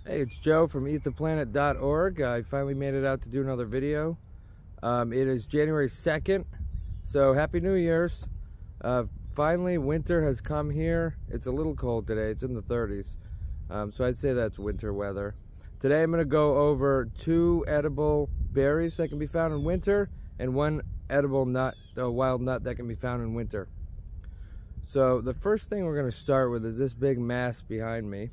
Hey, it's Joe from eattheplanet.org. I finally made it out to do another video. It is January 2nd, so Happy New Year's. Finally, winter has come here. It's a little cold today. It's in the 30s, so I'd say that's winter weather. Today I'm going to go over 2 edible berries that can be found in winter and 1 edible nut, a wild nut that can be found in winter. So the first thing we're going to start with is this big mass behind me.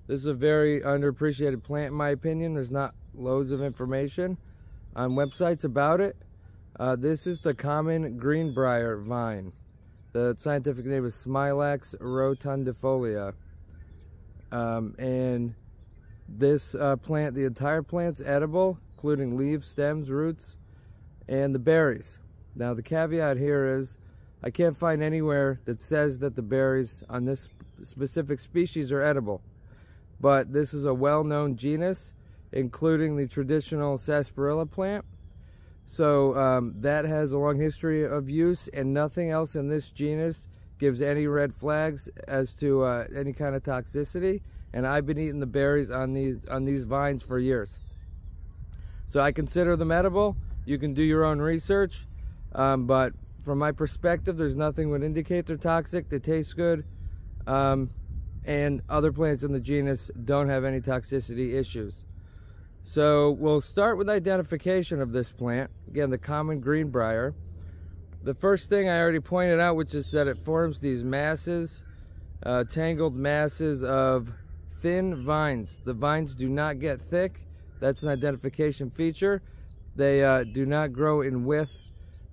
This is a very underappreciated plant in my opinion. There's not loads of information on websites about it. This is the common greenbrier vine. The scientific name is Smilax rotundifolia. And this plant, the entire plant's edible, including leaves, stems, roots, and the berries. Now the caveat here is I can't find anywhere that says that the berries on this specific species are edible. But this is a well-known genus, including the traditional sarsaparilla plant. So that has a long history of use, and nothing else in this genus gives any red flags as to any kind of toxicity. And I've been eating the berries on these vines for years. So I consider them edible. You can do your own research, but from my perspective, there's nothing would indicate they're toxic. They taste good. And other plants in the genus don't have any toxicity issues. So we'll start with identification of this plant. Again, the common greenbrier. The first thing I already pointed out, which is that it forms these masses, tangled masses of thin vines. The vines do not get thick. That's an identification feature. They do not grow in width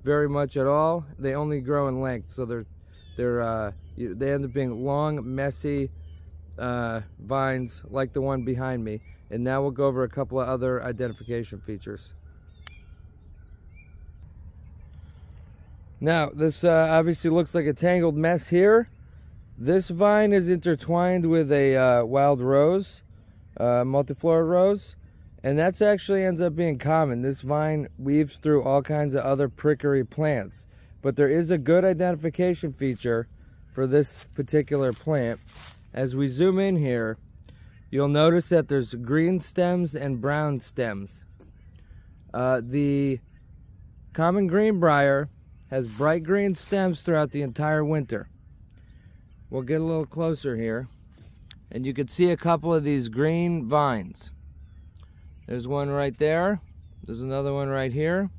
very much at all. They only grow in length. So they end up being long, messy vines like the one behind me. And now we'll go over a couple of other identification features. Now this obviously looks like a tangled mess here. This vine is intertwined with a wild rose, multiflora rose, and that's actually ends up being common. This vine weaves through all kinds of other prickly plants, but there is a good identification feature for this particular plant. As we zoom in here, you'll notice that there's green stems and brown stems. The common greenbrier has bright green stems throughout the entire winter. We'll get a little closer here, and you can see a couple of these green vines. There's one right there. There's another one right here.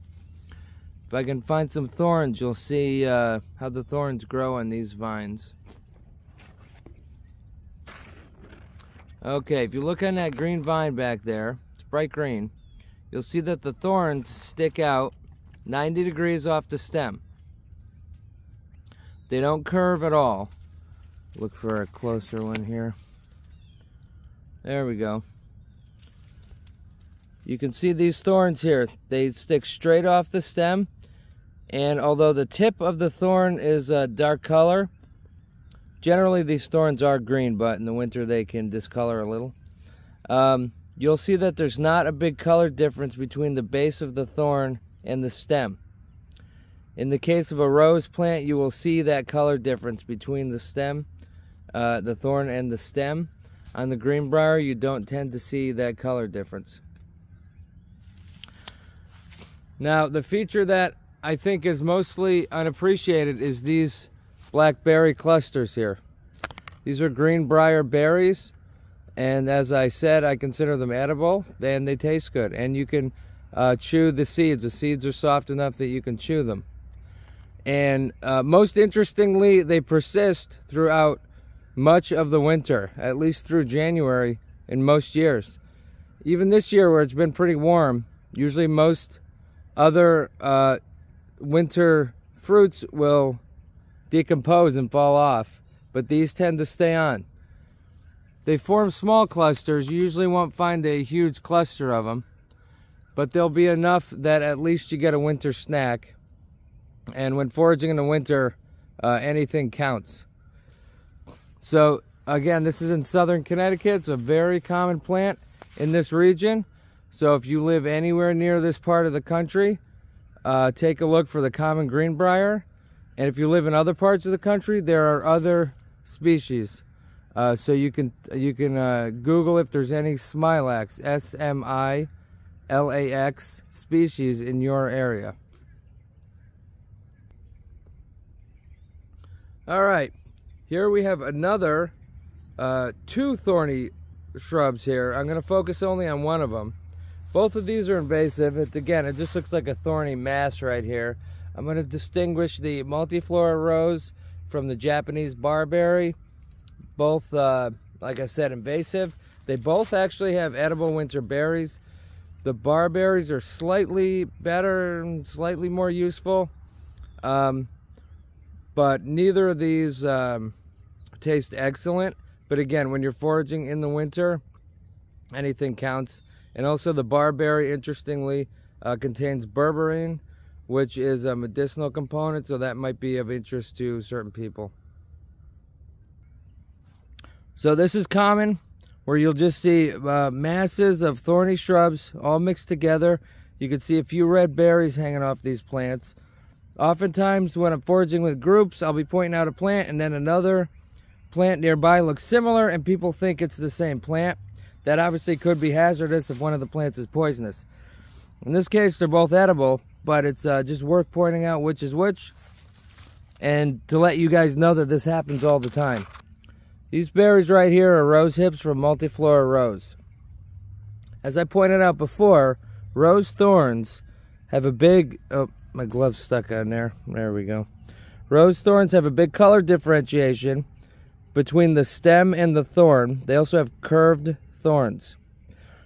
If I can find some thorns, you'll see how the thorns grow on these vines. Okay, if you look on that green vine back there, it's bright green, you'll see that the thorns stick out 90 degrees off the stem. They don't curve at all. Look for a closer one here. There we go. You can see these thorns here. They stick straight off the stem, and although the tip of the thorn is a dark color, generally these thorns are green, but in the winter they can discolor a little. You'll see that there's not a big color difference between the base of the thorn and the stem. In the case of a rose plant, you will see that color difference between the stem, the thorn and the stem. On the greenbrier, you don't tend to see that color difference. Now, the feature that I think is mostly unappreciated is these black berry clusters here. These are greenbrier berries, and as I said, I consider them edible, and they taste good. And you can chew the seeds. The seeds are soft enough that you can chew them. And most interestingly, they persist throughout much of the winter, at least through January in most years. Even this year where it's been pretty warm, usually most other winter fruits will decompose and fall off, but these tend to stay on. They form small clusters. You usually won't find a huge cluster of them, but there'll be enough that at least you get a winter snack. And when foraging in the winter, anything counts. So again, this is in southern Connecticut. It's a very common plant in this region. So if you live anywhere near this part of the country, take a look for the common greenbrier. And if you live in other parts of the country, there are other species. So you can Google if there's any smilax, S-M-I-L-A-X species in your area. All right, here we have another 2 thorny shrubs here. I'm going to focus only on one of them. Both of these are invasive. It just looks like a thorny mass right here. I'm going to distinguish the multiflora rose from the Japanese barberry. Both, like I said, invasive. They both actually have edible winter berries. The barberries are slightly better and slightly more useful. But neither of these taste excellent. But again, when you're foraging in the winter, anything counts. And also the barberry, interestingly, contains berberine, which is a medicinal component, so that might be of interest to certain people. So this is common, where you'll just see masses of thorny shrubs all mixed together. You can see a few red berries hanging off these plants. Oftentimes when I'm foraging with groups, I'll be pointing out a plant and then another plant nearby looks similar and people think it's the same plant. That obviously could be hazardous if one of the plants is poisonous. In this case, they're both edible, but it's just worth pointing out which is which and to let you guys know that this happens all the time. These berries right here are rose hips from multiflora rose. As I pointed out before, rose thorns have a big... Oh, my glove's stuck on there. There we go. Rose thorns have a big color differentiation between the stem and the thorn. They also have curved thorns.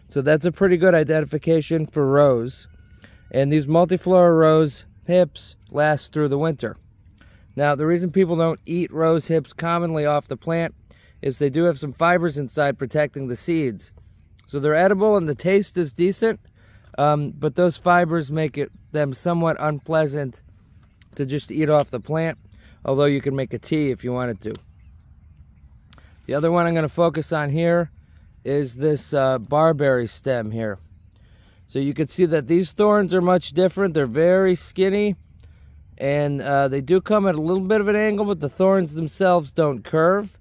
So that's a pretty good identification for rose. And these multiflora rose hips last through the winter. Now, the reason people don't eat rose hips commonly off the plant is they do have some fibers inside protecting the seeds. So they're edible and the taste is decent, but those fibers make them somewhat unpleasant to just eat off the plant, although you can make a tea if you wanted to. The other one I'm going to focus on here is this barberry stem here. So you can see that these thorns are much different. They're very skinny, and they do come at a little bit of an angle, but the thorns themselves don't curve.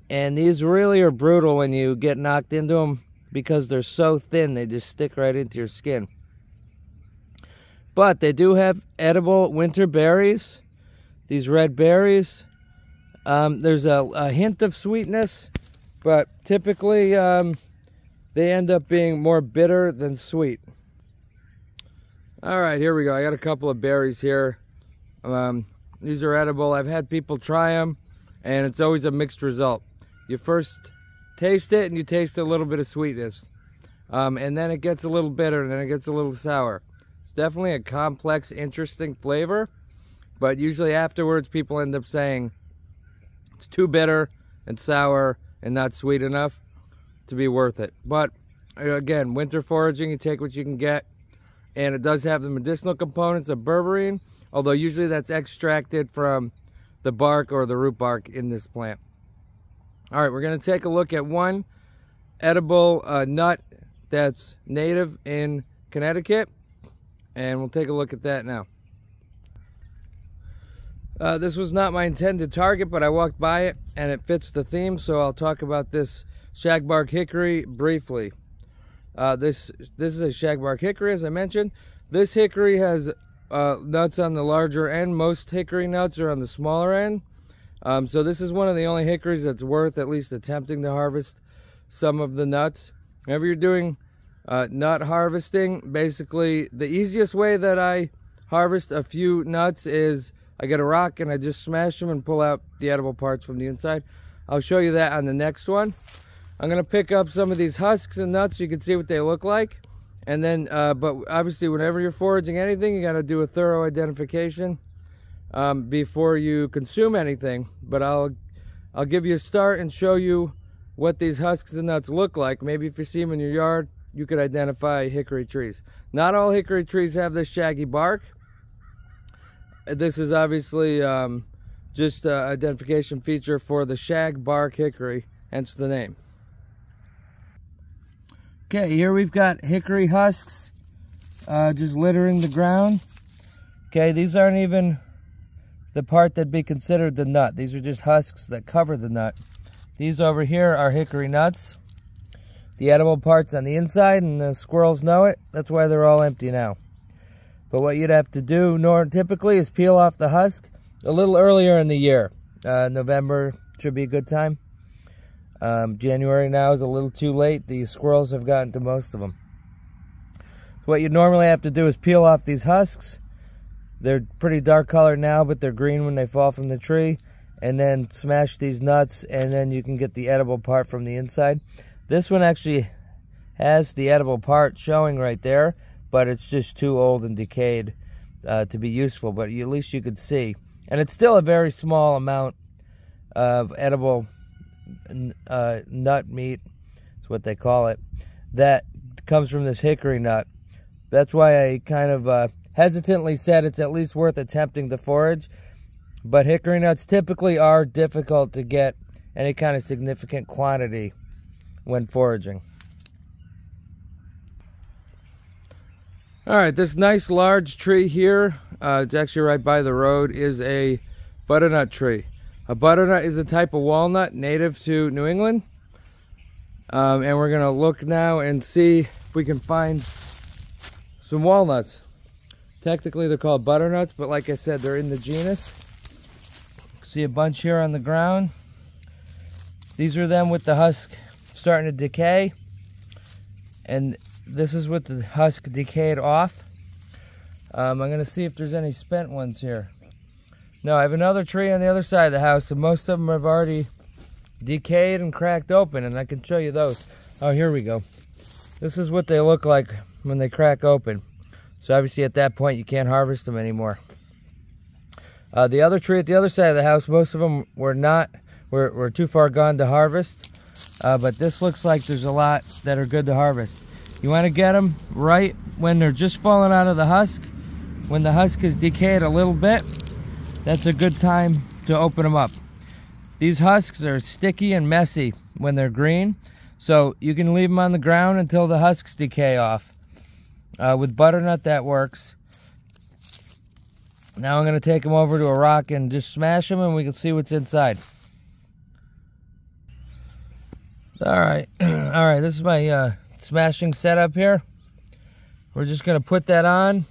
And these really are brutal when you get knocked into them because they're so thin, they just stick right into your skin. But they do have edible winter berries, these red berries. There's a hint of sweetness, but typically they end up being more bitter than sweet. All right, here we go. I got a couple of berries here. These are edible. I've had people try them, and it's always a mixed result. You first taste it, and you taste a little bit of sweetness. And then it gets a little bitter, and then it gets a little sour. It's definitely a complex, interesting flavor, but usually afterwards people end up saying it's too bitter and sour and not sweet enough to be worth it. But again, winter foraging, you take what you can get, and it does have the medicinal components of berberine, although usually that's extracted from the bark or the root bark in this plant. All right, we're going to take a look at one edible nut that's native in Connecticut, and we'll take a look at that now. This was not my intended target, but I walked by it and it fits the theme, so I'll talk about this shagbark hickory briefly. This is a shagbark hickory, as I mentioned. This hickory has nuts on the larger end. Most hickory nuts are on the smaller end. So this is one of the only hickories that's worth at least attempting to harvest some of the nuts. Whenever you're doing nut harvesting, basically the easiest way that I harvest a few nuts is I get a rock and I just smash them and pull out the edible parts from the inside. I'll show you that on the next one. I'm going to pick up some of these husks and nuts so you can see what they look like. And then, but obviously whenever you're foraging anything, you got to do a thorough identification before you consume anything. But I'll give you a start and show you what these husks and nuts look like. Maybe if you see them in your yard, you could identify hickory trees. Not all hickory trees have this shaggy bark. This is obviously just an identification feature for the shagbark hickory, hence the name. Okay, here we've got hickory husks just littering the ground. Okay, these aren't even the part that'd be considered the nut. These are just husks that cover the nut. These over here are hickory nuts. The edible part's on the inside, and the squirrels know it. That's why they're all empty now. But what you'd have to do typically is peel off the husk a little earlier in the year. November should be a good time. January now is a little too late. The squirrels have gotten to most of them. So what you normally have to do is peel off these husks. They're pretty dark colored now, but they're green when they fall from the tree. And then smash these nuts, and then you can get the edible part from the inside. This one actually has the edible part showing right there, but it's just too old and decayed to be useful, but at least you could see. And it's still a very small amount of edible nut meat, is what they call it, that comes from this hickory nut. That's why I kind of hesitantly said it's at least worth attempting to forage. But hickory nuts typically are difficult to get any kind of significant quantity when foraging. Alright, this nice large tree here, it's actually right by the road, is a butternut tree. A butternut is a type of walnut native to New England. And we're going to look now and see if we can find some walnuts. Technically they're called butternuts, but like I said, they're in the genus. See a bunch here on the ground. These are them with the husk starting to decay. And this is with the husk decayed off. I'm going to see if there's any spent ones here. No, I have another tree on the other side of the house, and most of them have already decayed and cracked open, and I can show you those. Oh, here we go. This is what they look like when they crack open. So obviously at that point you can't harvest them anymore. The other tree at the other side of the house, most of them were too far gone to harvest. But this looks like there's a lot that are good to harvest. You want to get them right when they're just falling out of the husk. When the husk has decayed a little bit, that's a good time to open them up. These husks are sticky and messy when they're green, so you can leave them on the ground until the husks decay off. With butternut, that works. Now I'm going to take them over to a rock and just smash them, and we can see what's inside. Alright, this is my smashing setup here. We're just going to put that on.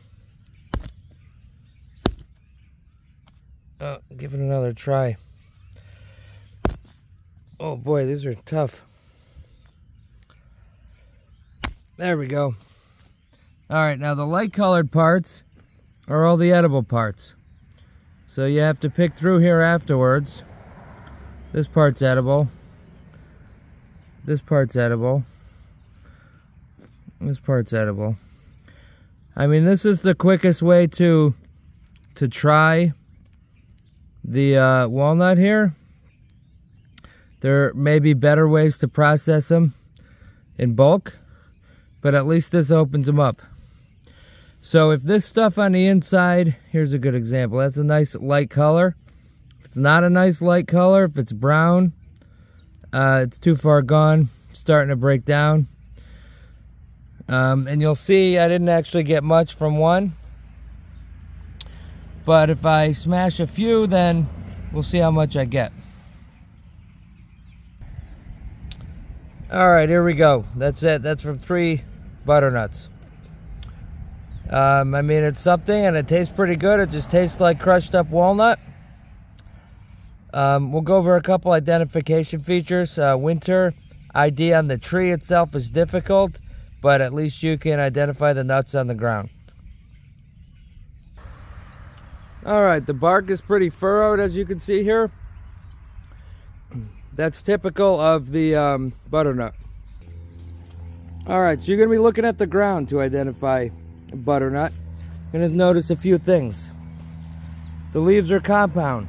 Give it another try. Oh boy, these are tough. There we go. Alright, now the light colored parts are all the edible parts. So you have to pick through here afterwards. This part's edible. This part's edible. This part's edible. I mean, this is the quickest way to try the walnut here. There may be better ways to process them in bulk, but at least this opens them up. So if this stuff on the inside, here's a good example. That's a nice light color. If it's not a nice light color, if it's brown, it's too far gone, starting to break down. And you'll see I didn't actually get much from one. But if I smash a few, then we'll see how much I get. Alright, here we go. That's it. That's from 3 butternuts. I mean, it's something, and it tastes pretty good. It just tastes like crushed up walnut. We'll go over a couple identification features. Winter ID on the tree itself is difficult, but at least you can identify the nuts on the ground. Alright, the bark is pretty furrowed, as you can see here. That's typical of the butternut. Alright, so you're going to be looking at the ground to identify a butternut. You're going to notice a few things. The leaves are compound.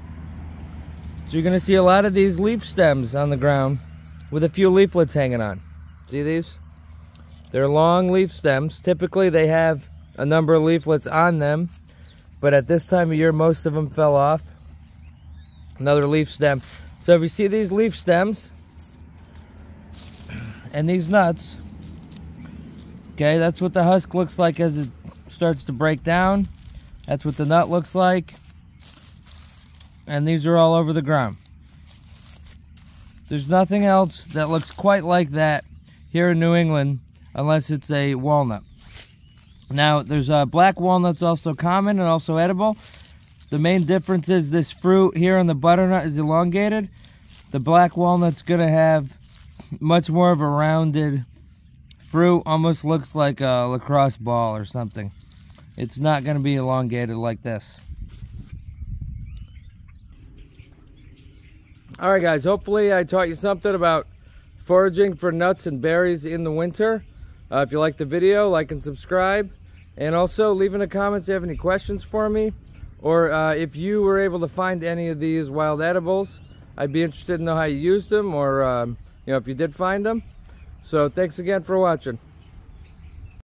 So you're going to see a lot of these leaf stems on the ground with a few leaflets hanging on. See these? They're long leaf stems. Typically they have a number of leaflets on them, but at this time of year most of them fell off. Another leaf stem. So if you see these leaf stems and these nuts, okay, that's what the husk looks like as it starts to break down. That's what the nut looks like. And these are all over the ground. There's nothing else that looks quite like that here in New England unless it's a walnut. Now, there's black walnuts also common and also edible. The main difference is this fruit here on the butternut is elongated. The black walnut's going to have much more of a rounded fruit, almost looks like a lacrosse ball or something. It's not going to be elongated like this. Alright guys, hopefully I taught you something about foraging for nuts and berries in the winter. If you liked the video, like and subscribe. And also leave in the comments if you have any questions for me. Or if you were able to find any of these wild edibles. I'd be interested to know how you used them, or if you did find them. So thanks again for watching.